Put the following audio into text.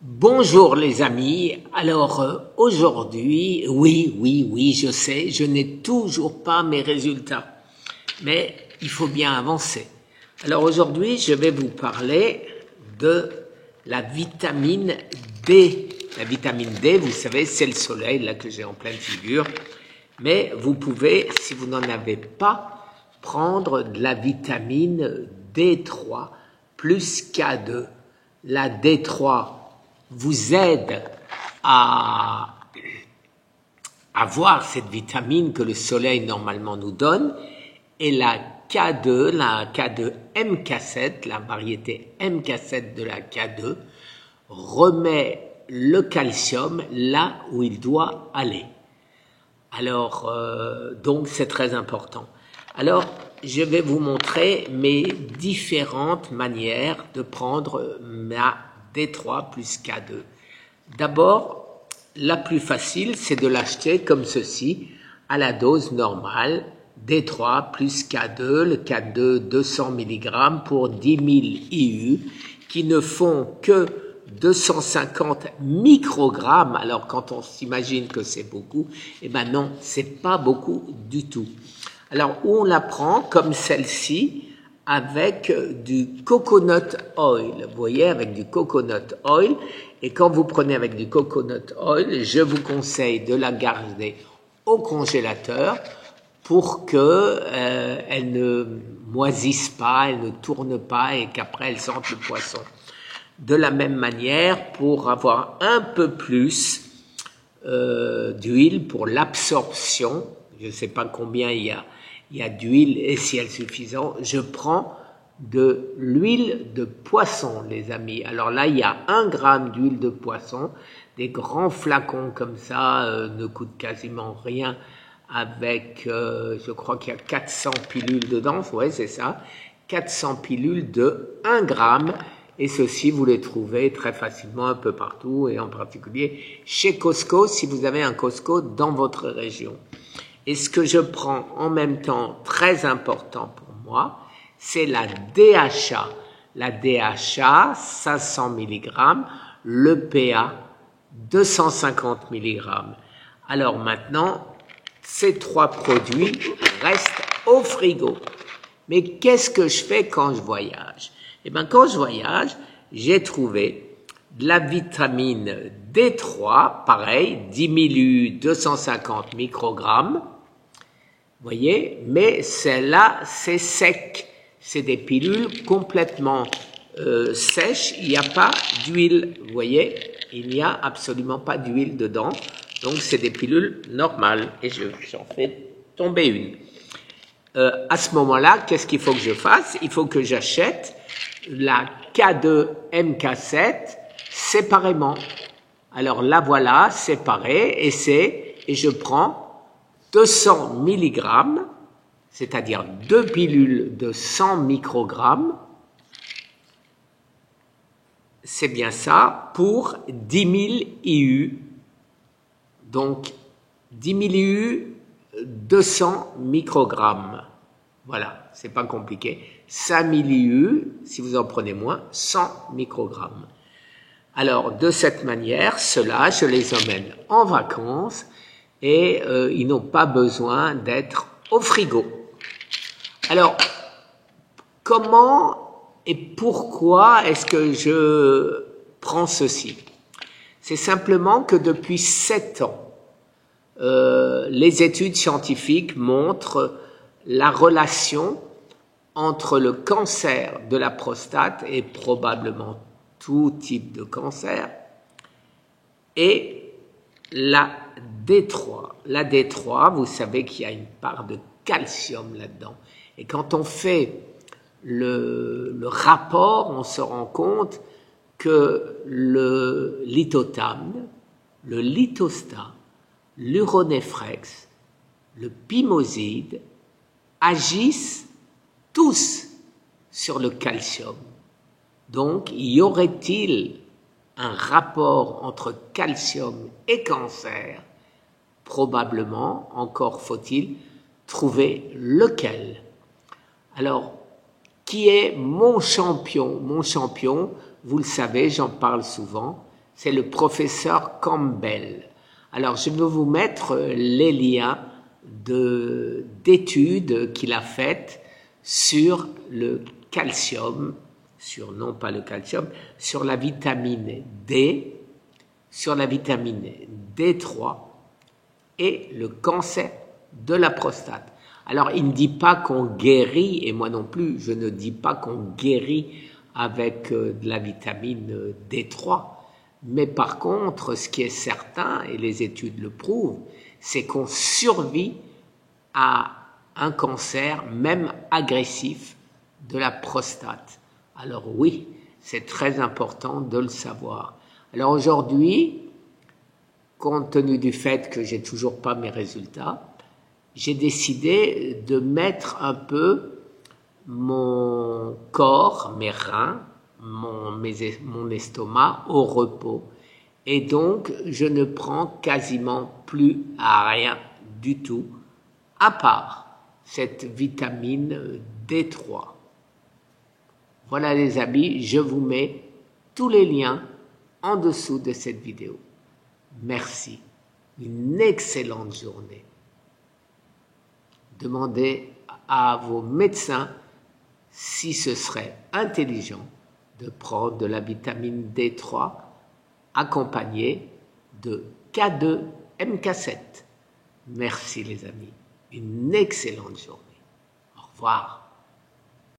Bonjour les amis, alors aujourd'hui, oui, je sais, je n'ai toujours pas mes résultats, mais il faut bien avancer. Alors aujourd'hui, je vais vous parler de la vitamine D. La vitamine D, vous savez, c'est le soleil là que j'ai en pleine figure, mais vous pouvez, si vous n'en avez pas, prendre de la vitamine D3 plus K2. La D3 vous aide à avoir cette vitamine que le soleil normalement nous donne, et la K2 MK7, la variété MK7 de la K2, remet le calcium là où il doit aller. Alors, donc c'est très important. Alors, je vais vous montrer mes différentes manières de prendre ma D3 plus K2. D'abord, la plus facile, c'est de l'acheter comme ceci, à la dose normale, D3 plus K2, le K2 200 mg pour 10 000 IU, qui ne font que 250 microgrammes. Alors quand on s'imagine que c'est beaucoup, eh ben non, c'est pas beaucoup du tout. Alors où on la prend, comme celle-ci, avec du coconut oil. Vous voyez, avec du coconut oil. Et quand vous prenez avec du coconut oil, je vous conseille de la garder au congélateur pour que elle ne moisisse pas, elle ne tourne pas et qu'après elle sente le poisson. De la même manière, pour avoir un peu plus d'huile pour l'absorption, je ne sais pas combien il y a d'huile et si elle est suffisante, je prends de l'huile de poisson, les amis. Alors là, il y a 1 gramme d'huile de poisson, des grands flacons comme ça, ne coûtent quasiment rien, avec, je crois qu'il y a 400 pilules dedans, ouais, c'est ça, 400 pilules de 1 gramme, et ceci, vous les trouvez très facilement un peu partout, et en particulier chez Costco, si vous avez un Costco dans votre région. Et ce que je prends en même temps, très important pour moi, c'est la DHA. La DHA, 500 mg, le PA, 250 mg. Alors maintenant, ces 3 produits restent au frigo. Mais qu'est-ce que je fais quand je voyage? Eh bien, quand je voyage, j'ai trouvé de la vitamine D3, pareil, 10 000 U, 250 microgrammes. Vous voyez, mais celle-là, c'est sec. C'est des pilules complètement sèches. Il n'y a pas d'huile. Vous voyez, il n'y a absolument pas d'huile dedans. Donc, c'est des pilules normales. Et j'en fais tomber une. À ce moment-là, qu'est-ce qu'il faut que je fasse? Il faut que j'achète la K2 MK7 séparément. Alors la voilà séparée et je prends 200 mg, c'est-à-dire 2 pilules de 100 microgrammes. C'est bien ça, pour 10 000 IU. Donc 10 000 IU, 200 microgrammes. Voilà, c'est pas compliqué. 5 000 IU, si vous en prenez moins, 100 microgrammes. Alors, de cette manière, ceux-là, je les emmène en vacances et ils n'ont pas besoin d'être au frigo. Alors, comment et pourquoi est-ce que je prends ceci? C'est simplement que depuis 7 ans, les études scientifiques montrent la relation entre le cancer de la prostate et probablement tout type de cancer et la D3. La D3, vous savez qu'il y a une part de calcium là-dedans. Et quand on fait le rapport, on se rend compte que le lithotame, le lithostat, l'uronefrex, le pimoside agissent tous sur le calcium. Donc, y aurait-il un rapport entre calcium et cancer? Probablement, encore faut-il trouver lequel. Alors, qui est mon champion? Mon champion, vous le savez, j'en parle souvent, c'est le professeur Campbell. Alors, je vais vous mettre les liens d'études qu'il a faites sur le calcium, non pas le calcium, sur la vitamine D, sur la vitamine D3 et le cancer de la prostate. Alors, il ne dit pas qu'on guérit, et moi non plus, je ne dis pas qu'on guérit avec de la vitamine D3, mais par contre, ce qui est certain, et les études le prouvent, c'est qu'on survit à un cancer, même agressif, de la prostate. Alors oui, c'est très important de le savoir. Alors aujourd'hui, compte tenu du fait que j'ai toujours pas mes résultats, j'ai décidé de mettre un peu mon corps, mes reins, mon estomac au repos. Et donc, je ne prends quasiment plus à rien du tout, à part cette vitamine D3. Voilà les amis, je vous mets tous les liens en dessous de cette vidéo. Merci. Une excellente journée. Demandez à vos médecins si ce serait intelligent de prendre de la vitamine D3 accompagnée de K2 MK7. Merci les amis. Une excellente journée. Au revoir.